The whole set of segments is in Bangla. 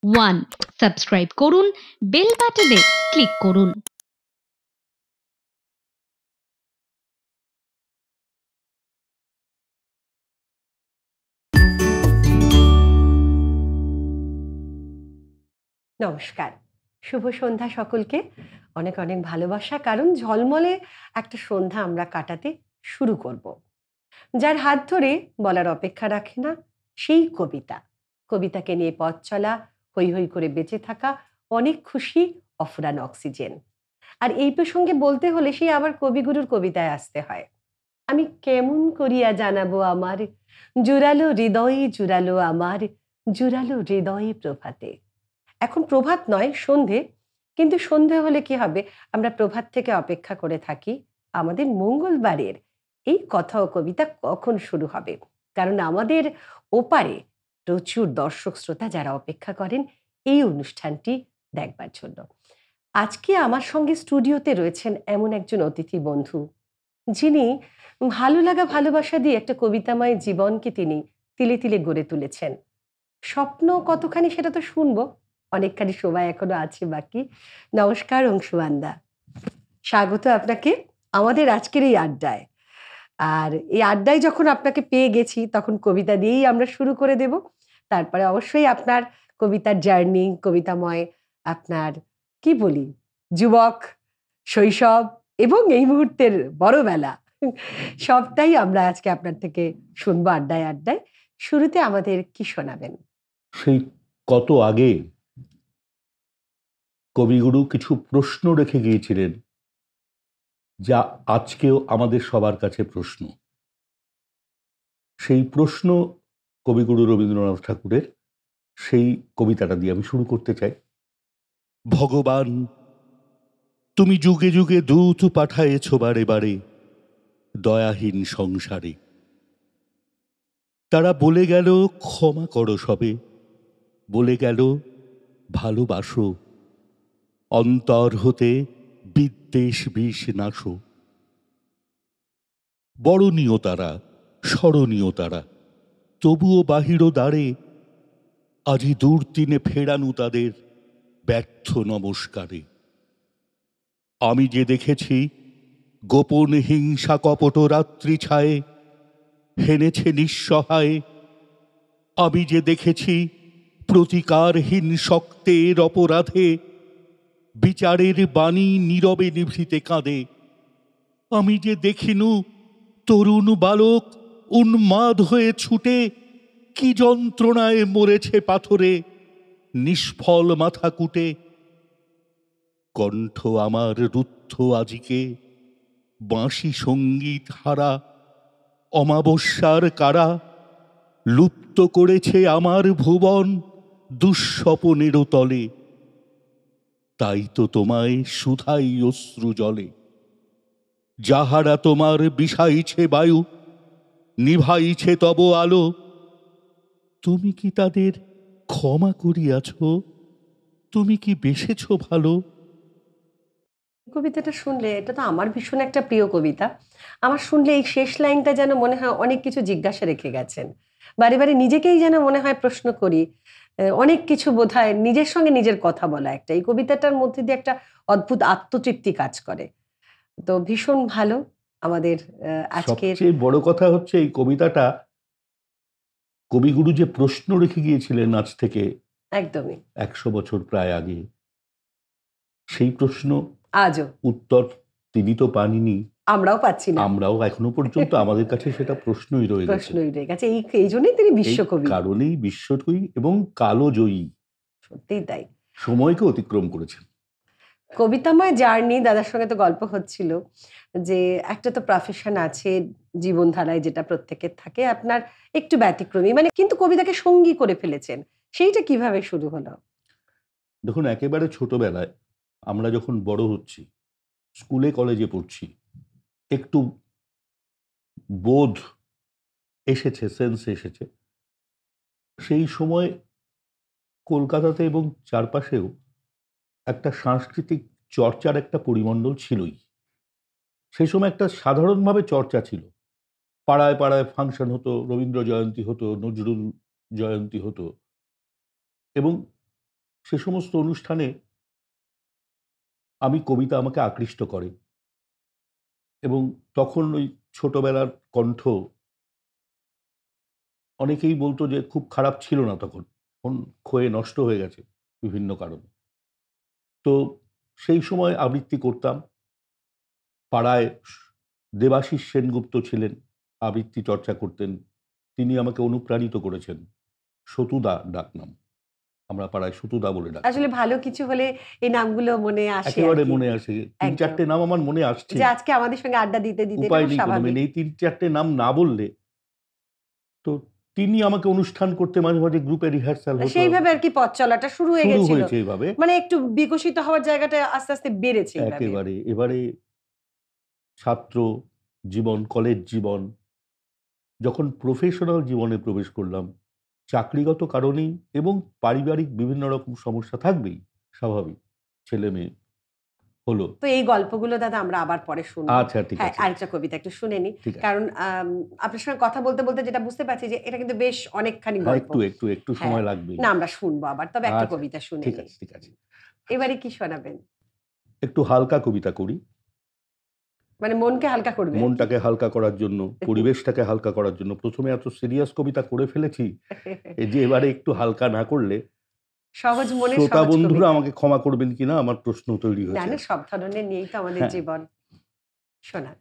1. সাবস্ক্রাইব করুন, বেল বাটনে ক্লিক করুন। নমস্কার, শুভ সন্ধ্যা সকলকে। অনেক অনেক ভালোবাসা, কারণ ঝলমলে একটা সন্ধ্যা আমরা কাটাতে শুরু করব। যার হাত ধরে বলার অপেক্ষা রাখে না সেই কবিতা, কবিতাকে নিয়ে পথ চলা, হৈ হৈ করে বেঁচে থাকা, অনেক খুশি, অফুরান অক্সিজেন। আর এই প্রসঙ্গে বলতে হলে সেই আবার কবিগুরুর কবিতায় আসতে হয়। আমি কেমন করিয়া জানাবো আমার জুড়ালো হৃদয়ে, জুড়ালো আমার জুড়ালো হৃদয়ে প্রভাতে। এখন প্রভাত নয়, সন্ধে। কিন্তু সন্ধে হলে কি হবে, আমরা প্রভাত থেকে অপেক্ষা করে থাকি আমাদের মঙ্গলবারের এই কথা ও কবিতা কখন শুরু হবে। কারণ আমাদের ওপারে প্রচুর দর্শক শ্রোতা যারা অপেক্ষা করেন এই অনুষ্ঠানটি দেখবার জন্য। আজকে আমার সঙ্গে স্টুডিওতে রয়েছেন এমন একজন অতিথি বন্ধু, যিনি ভালো লাগা ভালোবাসা দিয়ে একটা কবিতাময় জীবনকে তিনি তিলে তিলে গড়ে তুলেছেন। স্বপ্ন কতখানি সেটা তো শুনবো, অনেকখানি সময় এখনো আছে বাকি। নমস্কার অংশুমানদা, স্বাগত আপনাকে আমাদের আজকের এই আড্ডায়। আর এই আড্ডায় যখন আপনাকে পেয়ে গেছি তখন কবিতা দিয়েই আমরা শুরু করে দেব। তারপরে অবশ্যই আপনার কবিতার জার্নি, কবিতাময় আপনার কি বলি যুবক, শৈশব এবং এই মুহূর্তের বড়বেলা, সবটাই আমরা আজকে আপনার থেকে শুনবো আড্ডায় আড্ডায়। শুরুতে আমাদের কি শোনাবেন? সেই কত আগে কবিগুরু কিছু প্রশ্ন রেখে গিয়েছিলেন, যা আজকেও আমাদের সবার কাছে প্রশ্ন। সেই প্রশ্ন কবিগুরু রবীন্দ্রনাথ ঠাকুরের, সেই কবিতাটা দিয়ে আমি শুরু করতে চাই। ভগবান, তুমি যুগে যুগে দূত পাঠায়েছ বারে বারে দয়াহীন সংসারে। তারা বলে গেল ক্ষমা করো সবে, বলে গেল ভালোবাসো, অন্তর হতে বিদ্বেষ বিষ নাশো। বরণীয় তারা, স্মরণীয় তারা, তবুও বাহির দ্বারে আজি দুর্দিনে ফেরানু তাদের ব্যর্থ নমস্কারে। আমি যে দেখেছি গোপন হিংসা কপট রাত্রি ছায়ে হেনেছে নিঃসহায়। আমি যে দেখেছি প্রতিকারহীন শক্তের অপরাধে বিচারের বাণী নীরবে নিভৃতে কাঁদে। আমি যে দেখিনু তরুণ বালক উন্মাদ হয়ে ছুটে কি যন্ত্রণায় মরেছে পাথরে নিষ্ফল মাথা কুটে। কণ্ঠ আমার রুদ্ধ আজিকে বাঁশি সঙ্গীত হারা অমাবস্যার কারা লুপ্ত করেছে আমার ভুবন দুঃস্বপনেরও তলে। তাই তো তোমায় সুধাই অশ্রু জলে, যাহারা তোমার বিষাইছে বায়ু নিভাইছে তব আলো। তুমি কি তাদের ক্ষমা করিয়াছ? তুমি কি বেসেছ ভালো? কবিতাটা শুনলে, এটা তো আমার ভীষণ একটা প্রিয় কবিতা। আমার শুনলে এই শেষ লাইনটা যেন মনে হয় অনেক কিছু জিজ্ঞাসা রেখে গেছেন। বারে বারে নিজেকেই যেন মনে হয় প্রশ্ন করি। অনেক কিছু বোধহয় নিজের সঙ্গে নিজের কথা বলা, একটা এই কবিতাটার মধ্যে দিয়ে একটা অদ্ভুত আত্মতৃপ্তি কাজ করে। তো ভীষণ ভালো আমাদের আজকের। সবচেয়ে বড় কথা হচ্ছে এই কবিতাটা কবিগুরু যে প্রশ্ন রেখে গিয়েছিলেন আজ থেকে একদমই 100 বছর প্রায় আগে, সেই প্রশ্ন আজও উত্তর তিনি তো পাননি, আমরাও পাচ্ছি না, আমরাও এখনো পর্যন্ত আমাদের কাছে সেটা প্রশ্নই রয়ে গেছে। প্রশ্নই রয়ে গেছে। এই জন্যই তিনি এই বিশ্বকবি। কারণেই বিশ্বকবি এবং কালজয়ী, সত্যিই তাই। সময়কে অতিক্রম করেছেন। কবিতাময় জার্নি, দাদার সঙ্গে তো গল্প হচ্ছিল যে একটা তো প্রফেশন আছে জীবনধারায়, যেটা প্রত্যেকের থাকে, আপনার একটু ব্যতিক্রমী, মানে কিন্তু কবিতাকে সঙ্গী করে ফেলেছেন। সেইটা কিভাবে শুরু হলো? দেখুন, একেবারে ছোটবেলায় আমরা যখন বড় হচ্ছি, স্কুলে কলেজে পড়ছি, একটু বোধ এসেছে, সেন্স এসেছে, সেই সময় কলকাতাতে এবং চারপাশেও একটা সাংস্কৃতিক চর্চার একটা পরিমণ্ডল ছিলই। সেই সময় একটা সাধারণভাবে চর্চা ছিল, পাড়ায় পাড়ায় ফাংশন হতো, রবীন্দ্র জয়ন্তী হতো, নজরুল জয়ন্তী হতো, এবং সে সমস্ত অনুষ্ঠানে কবিতা আমাকে আকৃষ্ট করে, এবং তখন ওই ছোটবেলার কণ্ঠ অনেকেই বলতো যে খুব খারাপ ছিল না তখন, এখন ক্ষয়ে নষ্ট হয়ে গেছে বিভিন্ন কারণে। তো সেই সময় আবৃত্তি করতাম। পাড়ায় দেবাশিস সেনগুপ্ত ছিলেন, আবৃত্তি চর্চা করতেন, তিনি আমাকে অনুপ্রাণিত করেছেন। সতুদা ডাকনাম, আমরা পাড়ায় সতুদা বলে ডাকতাম। আসলে ভালো কিছু হলে এই নামগুলো মনে আসে, একেবারে আর কি। মনে আসে, তিন একদম। চারটে নাম আমার মনে আসছে, যে আজকে আমাদের সঙ্গে আড্ডা দিতে দিতে উপায় এটা নেই কোনো, স্বাভাবিক। এই তিন চারটে নাম না বললে। তো তিনি আমাকে অনুষ্ঠান করতে মাঝে মাঝে গ্রুপে রিহার্সাল হতো, সেইভাবে আর কি পথ চলাটা শুরু হয়ে শুরু গেছিল, হয়েছে এইভাবে। মানে একটু বিকশিত হওয়ার জায়গাটা আস্তে আস্তে বেড়েছে এইভাবে। একেবারে এবারে ছাত্র জীবন, কলেজ জীবন, যখন প্রফেশনাল জীবনে প্রবেশ করলাম, চাকরিগত কারণেই এবং পারিবারিক বিভিন্ন রকম সমস্যা থাকবেই, স্বাভাবিক, ছেলে মেয়ে হলো। তো এই গল্পগুলো দাদা আমরা আবার পরে শুনবো। আচ্ছা, ঠিক হ্যাঁ, আছে, আরেকটা কবিতা একটু শুনে নি, ঠিক আছে। কারণ আপনার সঙ্গে কথা বলতে বলতে যেটা বুঝতে পারছি যে এটা কিন্তু বেশ অনেকখানি হ্যাঁ, গল্প। একটু হ্যাঁ, সময় লাগবে। না আমরা শুনবো আবার, তবে একটা আচ্ছা, কবিতা শুনে ঠিক নি। আছে, ঠিক আছে। এবারে কি শোনাবেন? একটু হালকা কবিতা করি, মানে মনকে হালকা করবে? মনটাকে হালকা করার জন্য, পরিবেশটাকে হালকা করার জন্য। প্রথমে এত সিরিয়াস কবিতা করে ফেলেছি, এই যে এবারে একটু হালকা না করলে সহজ মনে শ্রোতা সহজ বন্ধুরা কবিতা। আমাকে ক্ষমা করবেন কিনা আমার প্রশ্ন তৈরি না হয়েছে। না, সব ধরনের নিয়েই তো আমাদের হ্যাঁ। জীবন। শোনান।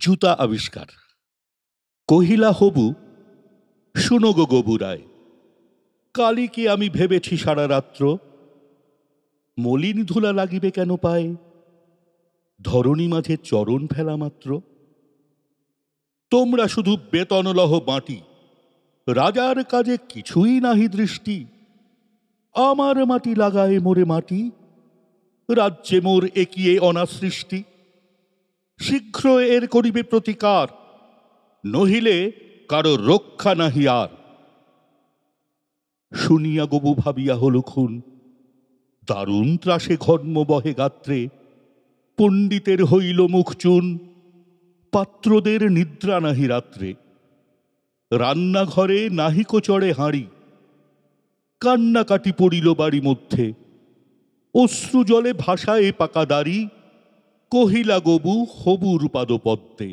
জুতা আবিষ্কার। কহিলা হবু, শুনো গো গবুরায়, কালি কি আমি ভেবেছি সারা রাত্র, মলিন ধুলা লাগিবে কেন পায়ে, ধরণী মাঝে চরণ ফেলা মাত্র। তোমরা শুধু বেতন লহ বাঁটি, রাজার কাজে কিছুই নাহি দৃষ্টি। আমার মাটি লাগায় মোরে মাটি, রাজ্যে মোর একিয়ে অনাসৃষ্টি। শীঘ্র এর করিবে প্রতিকার, নহিলে কারো রক্ষা নাহি আর। শুনিয়া গবু ভাবিয়া হল খুন, দারুণ ত্রাসে ঘর্ম বহে গাত্রে। পণ্ডিতের হইল মুখ চুন, পাত্রদের নিদ্রা নাহি রাত্রে। রান্নাঘরে নাহিকো চড়ে হাঁড়ি, কান্নাকাটি পড়িল বাড়ি মধ্যে। অশ্রু জলে ভাসায় পাকা দাড়ি, কহিলা গবু হবুর পাদপদ্মে।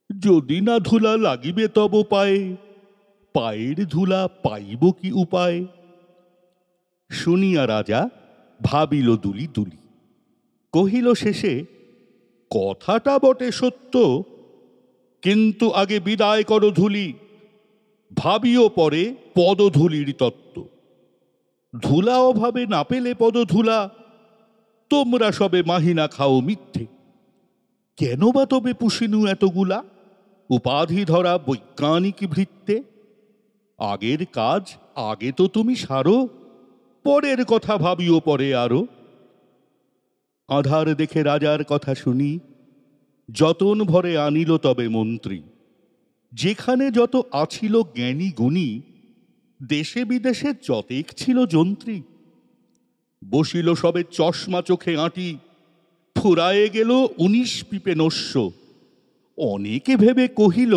যদি না ধুলা লাগিবে তব পায়ে, পায়ের ধুলা পাইব কি উপায়। শুনিয়া রাজা ভাবিল দুলি দুলি, কহিল শেষে কথাটা বটে সত্য, কিন্তু আগে বিদায় কর ধুলি, ভাবিও পরে পদধূলির তত্ত্ব। ধুলা অভাবে না পেলে পদধূলা, তোমরা সবে মাহিনা খাও মিথ্যে। কেন বা তবে পুষিনু এতগুলা, উপাধি ধরা বৈজ্ঞানিক ভৃত্যে। আগের কাজ আগে তো তুমি সারো, পরের কথা ভাবিও পরে আরো। আধার দেখে রাজার কথা শুনি, যতন ভরে আনিল তবে মন্ত্রী। যেখানে যত আছিল জ্ঞানী গুণী, দেশে বিদেশে যতেক ছিল যন্ত্রী। বসিল সবে চশমা চোখে আঁটি, ফুরায়ে গেল 19 পিপে নস্য। অনেকে ভেবে কহিল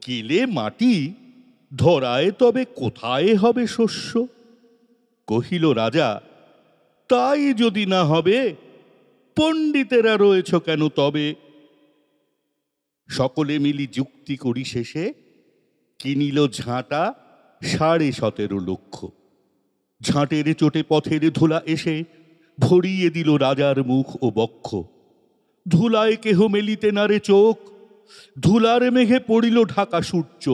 গেলে মাটি, ধরায় তবে কোথায় হবে শস্য। কহিল রাজা, তাই যদি না হবে, পণ্ডিতেরা রয়েছ কেন তবে। সকলে মিলি যুক্তি করি শেষে, কিনিল ঝাঁটা 17.5 লক্ষ। ঝাঁটের চোটে পথের ধুলা এসে ভরিয়ে দিল রাজার মুখ ও বক্ষ। ধুলায় কেহ মেলিতে নারে চোখ, ধুলার মেঘে পড়িল ঢাকা সূর্য।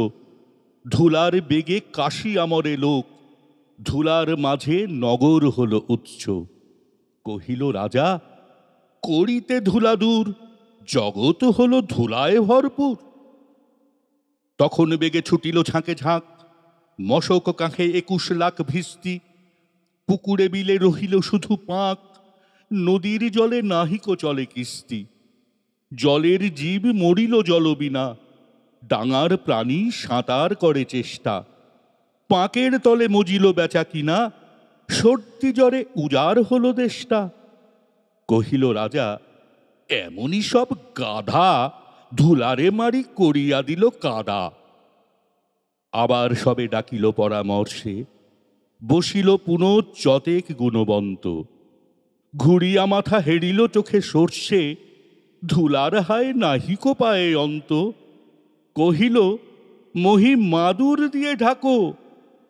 ধুলার বেগে কাশি আমরে লোক, ধুলার মাঝে নগর হল উৎস। কহিল রাজা, করিতে ধুলা দূর, জগৎ হল ধুলায় ভরপুর। তখন বেগে ছুটিল ঝাঁকে ঝাঁক, মশক কাঁখে 21 লাখ ভিস্তি। পুকুরে বিলে রহিল শুধু পাঁক, নদীর জলে নাহিকো চলে কিস্তি। জলের জীব মরিল জল বিনা, ডাঙার প্রাণী সাঁতার করে চেষ্টা। পাঁকের তলে মজিল বেচা কিনা, সর্দি জ্বরে উজাড় হল দেশটা। কহিল রাজা, এমনই সব গাধা, ধুলারে মারি করিয়া দিল কাদা। আবার সবে ডাকিল পরামর্শে, বসিল পুনঃ যতেক গুণবন্ত, ঘুরিয়া মাথা হেরিল চোখে সর্ষে, ধুলার হায় নাহিক পায়ে অন্ত। কহিল মহি মাদুর দিয়ে ঢাকো,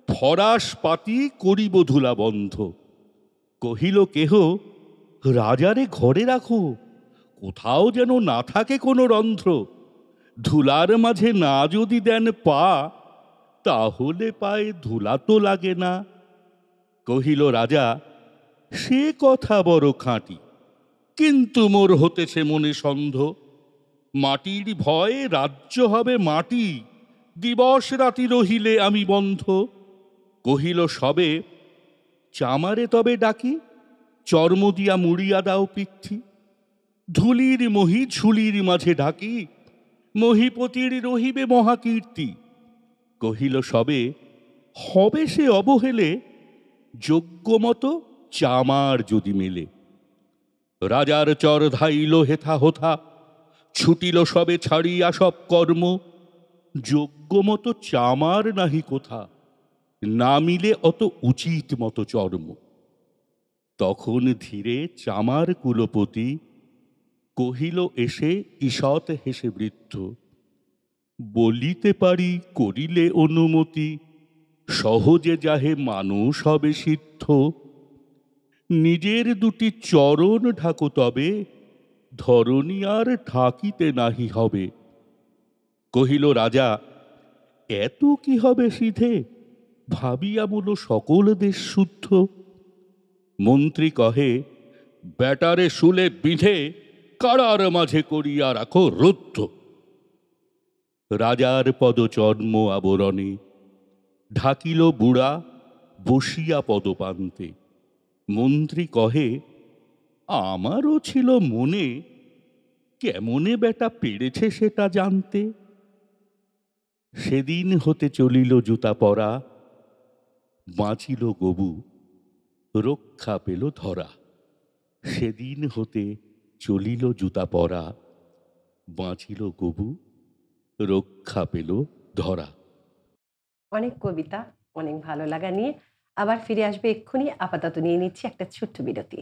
ফরাস পাতি করিব ধুলা বন্ধ। কহিল কেহ রাজারে ঘরে রাখো, কোথাও যেন না থাকে কোনো রন্ধ্র। ধুলার মাঝে না যদি দেন পা, তাহলে পায়ে ধুলা তো লাগে না। কহিল রাজা সে কথা বড় খাঁটি, কিন্তু মোর হতেছে মনে সন্দেহ। মাটির ভয়ে রাজ্য হবে মাটি, দিবস রাতি রহিলে আমি বন্ধ। কহিল সবে চামারে তবে ডাকি, চর্ম দিয়া মুড়িয়া দাও পিঠি। ধুলির মহি ঝুলির মাঝে ঢাকি, মহিপতির রহিবে মহাকীর্তি। কহিল সবে হবে সে অবহেলে, যোগ্য মতো চামার যদি মেলে। রাজার চর ধাইল হেথা হোথা, ছুটিল সবে ছাড়িয়া সব কর্ম। যোগ্য মতো চামার নাহি কোথা, না মিলে অত উচিত মতো চর্ম। তখন ধীরে চামার কুলপতি, কহিল এসে ঈষৎ হেসে বৃদ্ধ, বলিতে পারি করিলে অনুমতি, সহজে যাহে মানুষ হবে সিদ্ধ। নিজের দুটি চরণ ঢাকো তবে, ধরণী আর ঢাকিতে নাহি হবে। কহিল রাজা এত কি হবে সিধে, ভাবিয়া বল সকল দেশ শুদ্ধ। মন্ত্রী কহে ব্যাটারে শুলে বিঁধে, কারার মাঝে করিয়া রাখো রুদ্ধ। রাজার পদচর্ম আবরণে, ঢাকিল বুড়া বসিয়া পদপান্তে। মন্ত্রী কহে আমারও ছিল মনে, কেমনে বেটা পেরেছে সেটা জানতে। সেদিন হতে চলিল জুতা পরা, বাঁচিল গবু রক্ষা পেল ধরা। সেদিন হতে চলিল জুতা পরা, বাঁচিল গবু রক্ষা পেল ধরা। অনেক কবিতা, অনেক ভালো লাগা নিয়ে আবার ফিরে আসবে এক্ষুনি। আপাতত নিয়ে নিচ্ছি একটা ছোট্ট বিরতি।